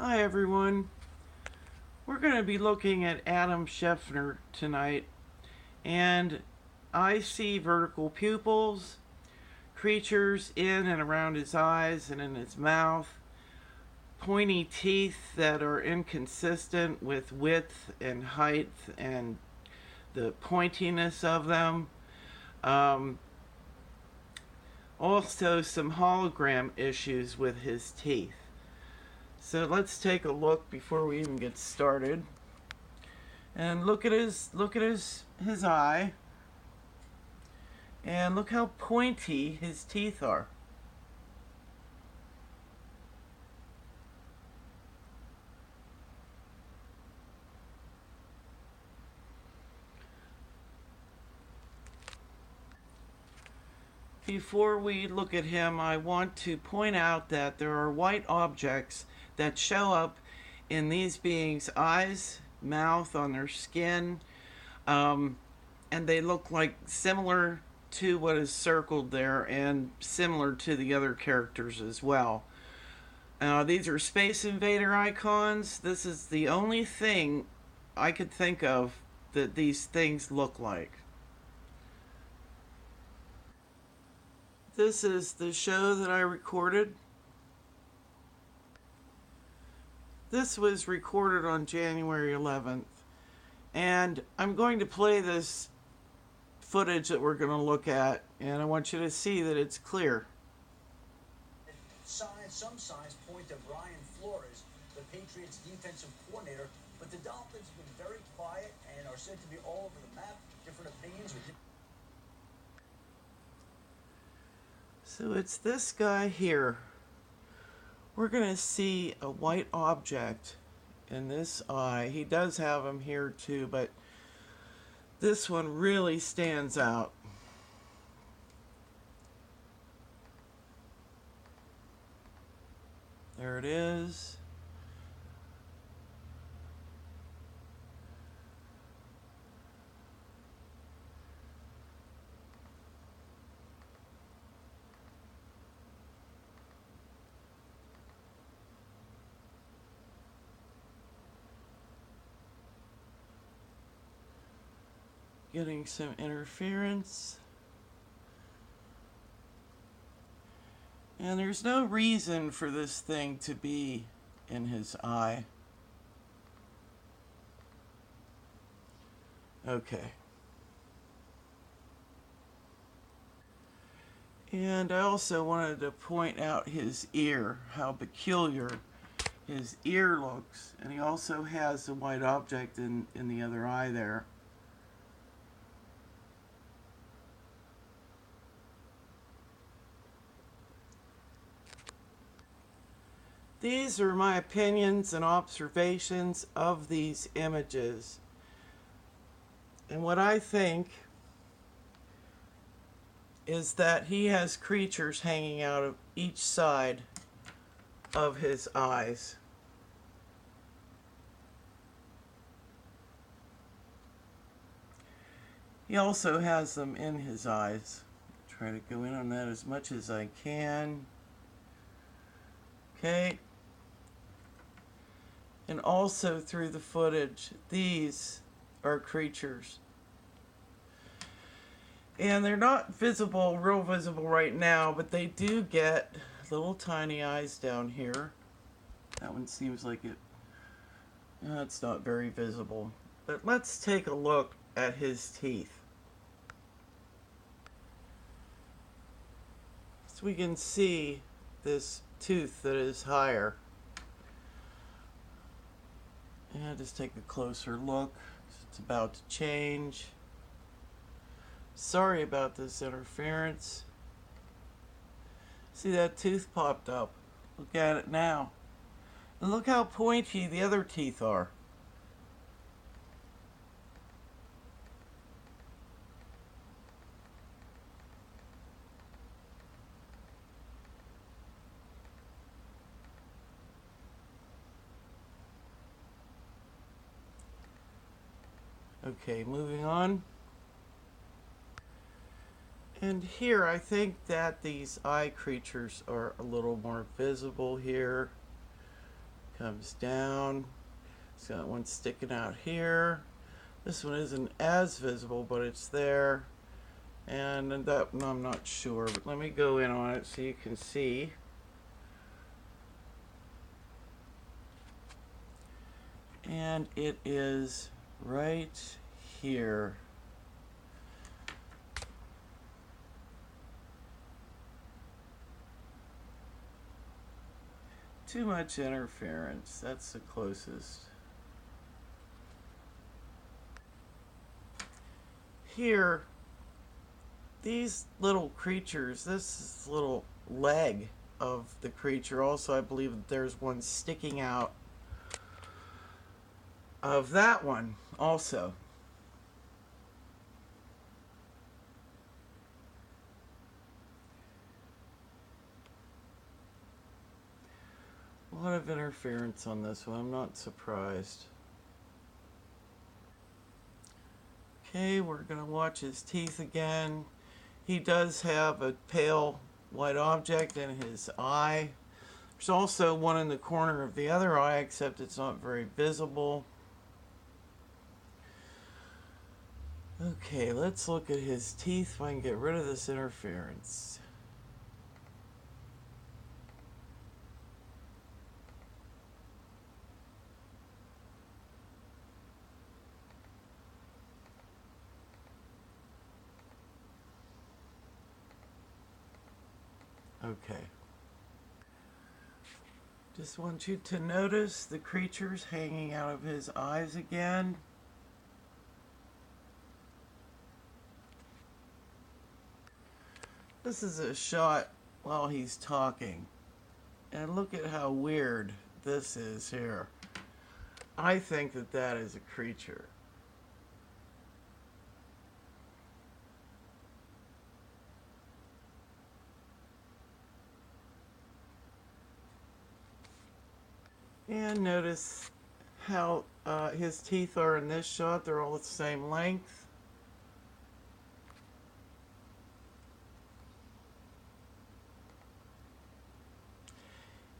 Hi everyone. We're going to be looking at Adam Schefter tonight, and I see vertical pupils, creatures in and around his eyes and in his mouth, pointy teeth that are inconsistent with width and height and the pointiness of them. Also some hologram issues with his teeth. So let's take a look before we even get started. And look at his eye. And look how pointy his teeth are. Before we look at him, I want to point out that there are white objects that show up in these beings' eyes, mouth, on their skin, and they look like similar to what is circled there and similar to the other characters as well. These are Space Invader icons. This is the only thing I could think of that these things look like. This is the show that I recorded. This was recorded on January 11th, and I'm going to play this footage that we're going to look at, and I want you to see that it's clear. Some signs point to Brian Flores, the Patriots defensive coordinator, but the Dolphins have been very quiet and are said to be all over the map. Different opinions. So it's this guy here. We're going to see a white object in this eye. He does have them here too, but this one really stands out. There it is. Getting some interference. And there's no reason for this thing to be in his eye. Okay. And I also wanted to point out his ear, how peculiar his ear looks. And he also has a white object in the other eye there. These are my opinions and observations of these images. And what I think is that he has creatures hanging out of each side of his eyes. He also has them in his eyes. Try to go in on that as much as I can. Okay. And also through the footage, these are creatures. And they're not visible, real visible right now, but they do get little tiny eyes down here. That one seems like it's not very visible. But let's take a look at his teeth. So we can see this tooth that is higher. And just take a closer look. It's about to change. Sorry about this interference. See, that tooth popped up. Look at it now. And look how pointy the other teeth are. Okay, moving on. And here I think that these eye creatures are a little more visible here. Comes down. It's got one sticking out here. This one isn't as visible, but it's there. And that one I'm not sure, but let me go in on it so you can see. And it is right here. Too much interference. That's the closest. Here, these little creatures, this little leg of the creature, also I believe that there's one sticking out of that one also. A lot of interference on this one. I'm not surprised. Okay, we're going to watch his teeth again. He does have a pale white object in his eye. There's also one in the corner of the other eye, except it's not very visible. Okay, let's look at his teeth if I can get rid of this interference. Okay. Just want you to notice the creatures hanging out of his eyes again. This is a shot while he's talking. And look at how weird this is here. I think that that is a creature. And notice how his teeth are in this shot. They're all the same length.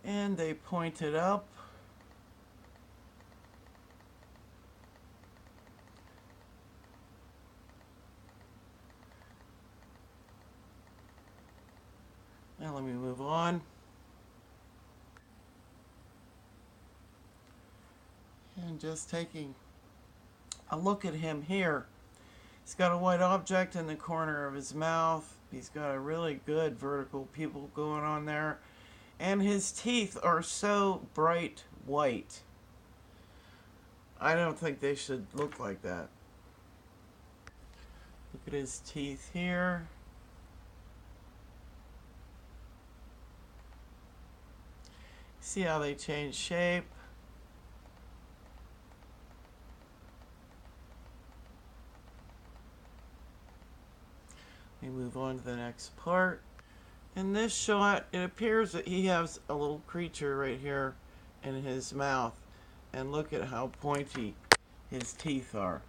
And they pointed up. Now let me move on. And just taking a look at him here. He's got a white object in the corner of his mouth. He's got a really good vertical pupil going on there. And his teeth are so bright white. I don't think they should look like that. Look at his teeth here. See how they change shape? We move on to the next part. In this shot, it appears that he has a little creature right here in his mouth. And look at how pointy his teeth are.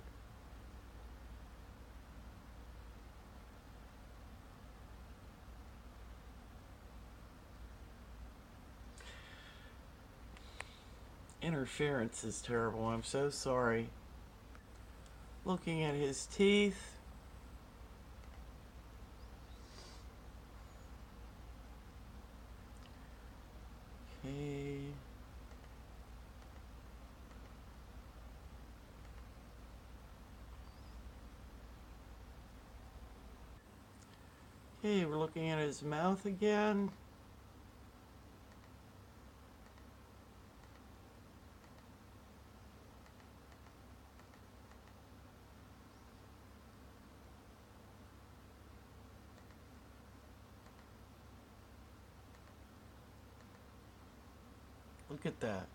Interference is terrible. I'm so sorry. Looking at his teeth. Okay. Okay, we're looking at his mouth again. Look at that.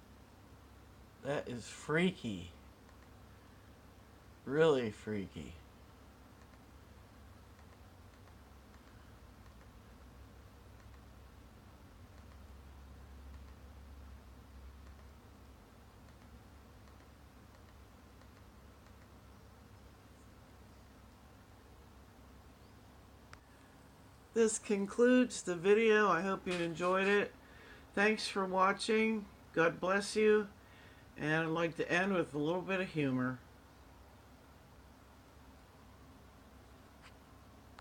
That is freaky. Really freaky. This concludes the video. I hope you enjoyed it. Thanks for watching. God bless you. And I'd like to end with a little bit of humor.